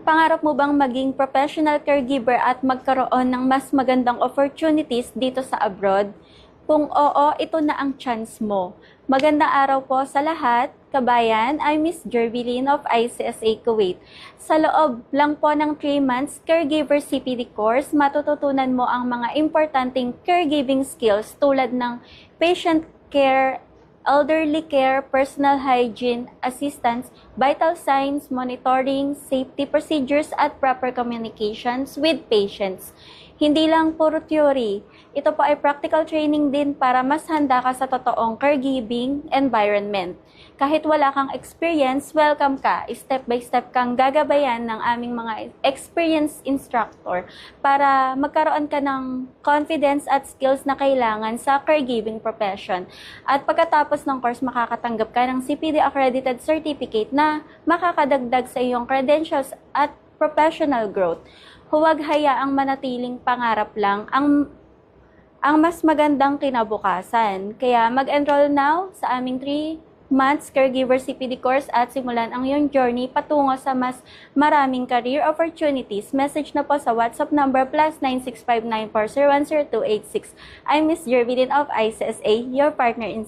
Pangarap mo bang maging professional caregiver at magkaroon ng mas magandang opportunities dito sa abroad? Kung oo, ito na ang chance mo. Magandang araw po sa lahat, kabayan. I'm Miss Jervilyn of ICSA Kuwait. Sa loob lang po ng 3 months caregiver CPD course, matututunan mo ang mga importanteng caregiving skills tulad ng patient care, elderly care, personal hygiene, assistance, vital signs, monitoring, safety procedures, at proper communications with patients. Hindi lang puro theory, ito po ay practical training din para mas handa ka sa totoong caregiving environment. Kahit wala kang experience, welcome ka. Step by step kang gagabayan ng aming mga experienced instructor para magkaroon ka ng confidence at skills na kailangan sa caregiving profession. At pagkatapos ng course, makakatanggap ka ng CPD accredited certificate na makakadagdag sa iyong credentials at professional growth. Huwag hayaang manatiling pangarap lang ang mas magandang kinabukasan. Kaya mag-enroll now sa aming 3 months caregiver CPD course at simulan ang iyong journey patungo sa mas maraming career opportunities. Message na po sa WhatsApp number +96594010286. I'm Miss Jervilyn of ICSA, your partner in